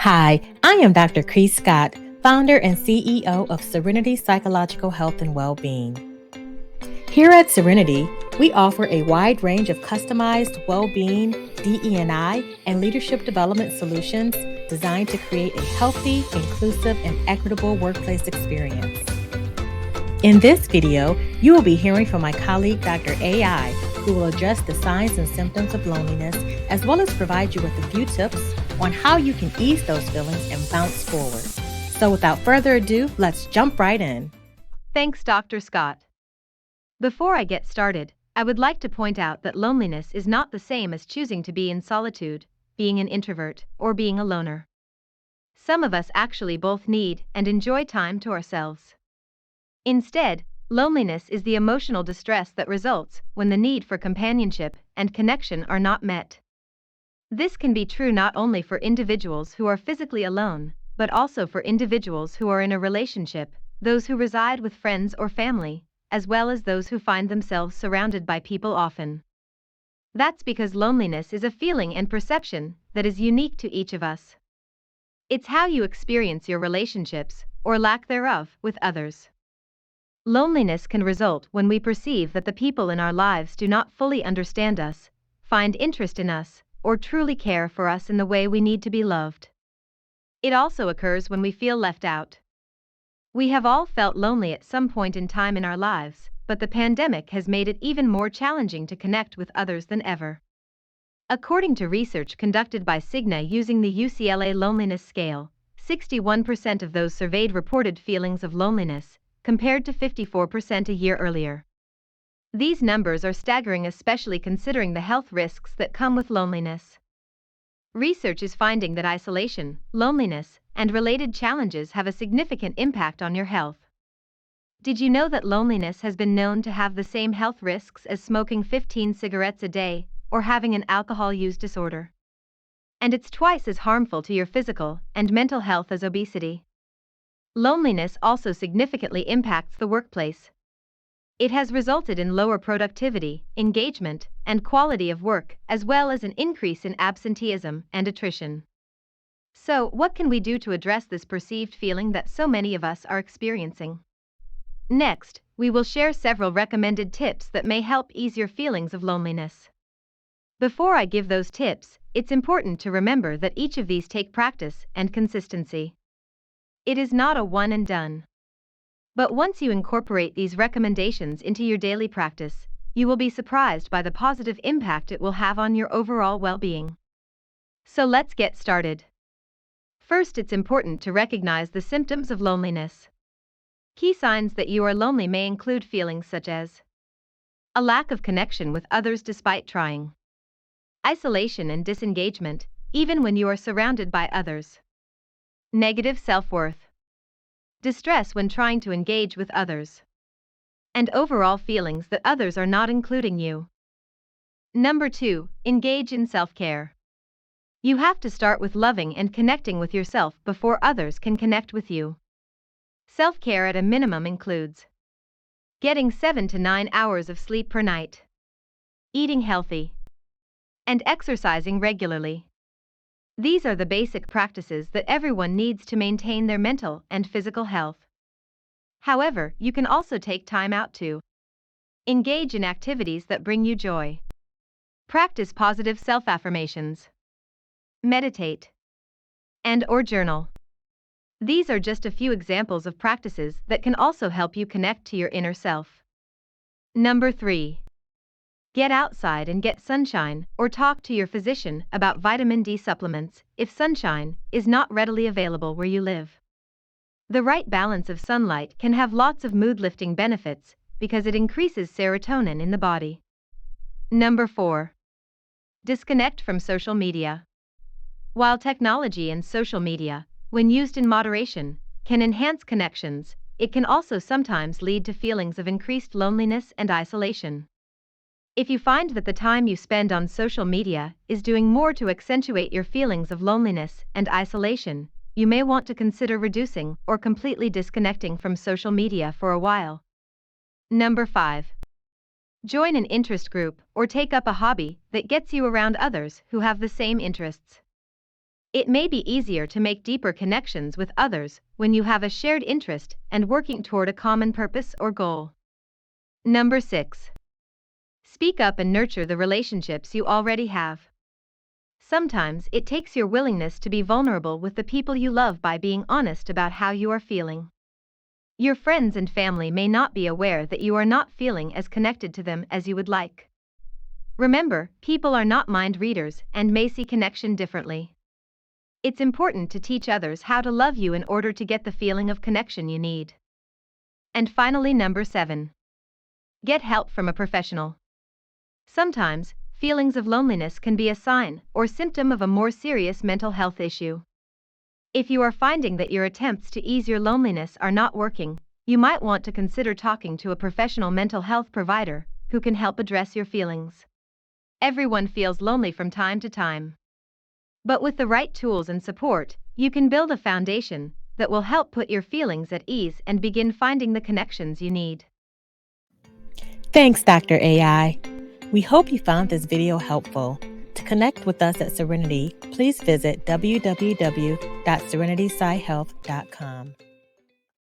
Hi, I am Dr. Cree Scott, founder and CEO of Serenity Psychological Health and Wellbeing. Here at Serenity, we offer a wide range of customized well-being, DE&I, and leadership development solutions designed to create a healthy, inclusive, and equitable workplace experience. In this video, you will be hearing from my colleague, Dr. AI, who will address the signs and symptoms of loneliness, as well as provide you with a few tips on how you can ease those feelings and bounce forward. So without further ado, let's jump right in. Thanks, Dr. Scott. Before I get started, I would like to point out that loneliness is not the same as choosing to be in solitude, being an introvert, or being a loner. Some of us actually both need and enjoy time to ourselves. Instead, loneliness is the emotional distress that results when the need for companionship and connection are not met. This can be true not only for individuals who are physically alone, but also for individuals who are in a relationship, those who reside with friends or family, as well as those who find themselves surrounded by people often. That's because loneliness is a feeling and perception that is unique to each of us. It's how you experience your relationships, or lack thereof, with others. Loneliness can result when we perceive that the people in our lives do not fully understand us, find interest in us, or truly care for us in the way we need to be loved. It also occurs when we feel left out. We have all felt lonely at some point in time in our lives, but the pandemic has made it even more challenging to connect with others than ever. According to research conducted by Cigna using the UCLA Loneliness Scale, 61% of those surveyed reported feelings of loneliness, compared to 54% a year earlier. These numbers are staggering, especially considering the health risks that come with loneliness. Research is finding that isolation, loneliness, and related challenges have a significant impact on your health. Did you know that loneliness has been known to have the same health risks as smoking 15 cigarettes a day or having an alcohol use disorder? And it's twice as harmful to your physical and mental health as obesity. Loneliness also significantly impacts the workplace. It has resulted in lower productivity, engagement, and quality of work, as well as an increase in absenteeism and attrition. So, what can we do to address this perceived feeling that so many of us are experiencing? Next, we will share several recommended tips that may help ease your feelings of loneliness. Before I give those tips, it's important to remember that each of these take practice and consistency. It is not a one and done. But once you incorporate these recommendations into your daily practice, you will be surprised by the positive impact it will have on your overall well-being. So let's get started. First, it's important to recognize the symptoms of loneliness. Key signs that you are lonely may include feelings such as a lack of connection with others despite trying, isolation and disengagement, even when you are surrounded by others, negative self-worth, distress when trying to engage with others, and overall feelings that others are not including you. Number 2, engage in self-care. You have to start with loving and connecting with yourself before others can connect with you. Self-care at a minimum includes getting 7 to 9 hours of sleep per night, eating healthy, and exercising regularly. These are the basic practices that everyone needs to maintain their mental and physical health. However, you can also take time out to engage in activities that bring you joy, practice positive self-affirmations, meditate, and/or journal. These are just a few examples of practices that can also help you connect to your inner self. Number 3. Get outside and get sunshine, or talk to your physician about vitamin D supplements if sunshine is not readily available where you live. The right balance of sunlight can have lots of mood-lifting benefits because it increases serotonin in the body. Number 4. Disconnect from social media. While technology and social media, when used in moderation, can enhance connections, it can also sometimes lead to feelings of increased loneliness and isolation. If you find that the time you spend on social media is doing more to accentuate your feelings of loneliness and isolation, you may want to consider reducing or completely disconnecting from social media for a while. Number 5. Join an interest group or take up a hobby that gets you around others who have the same interests. It may be easier to make deeper connections with others when you have a shared interest and working toward a common purpose or goal. Number 6. Speak up and nurture the relationships you already have. Sometimes it takes your willingness to be vulnerable with the people you love by being honest about how you are feeling. Your friends and family may not be aware that you are not feeling as connected to them as you would like. Remember, people are not mind readers and may see connection differently. It's important to teach others how to love you in order to get the feeling of connection you need. And finally, number 7. Get help from a professional. Sometimes, feelings of loneliness can be a sign or symptom of a more serious mental health issue. If you are finding that your attempts to ease your loneliness are not working, you might want to consider talking to a professional mental health provider who can help address your feelings. Everyone feels lonely from time to time. But with the right tools and support, you can build a foundation that will help put your feelings at ease and begin finding the connections you need. Thanks, Dr. AI. We hope you found this video helpful. To connect with us at Serenity, please visit www.serenityscihealth.com.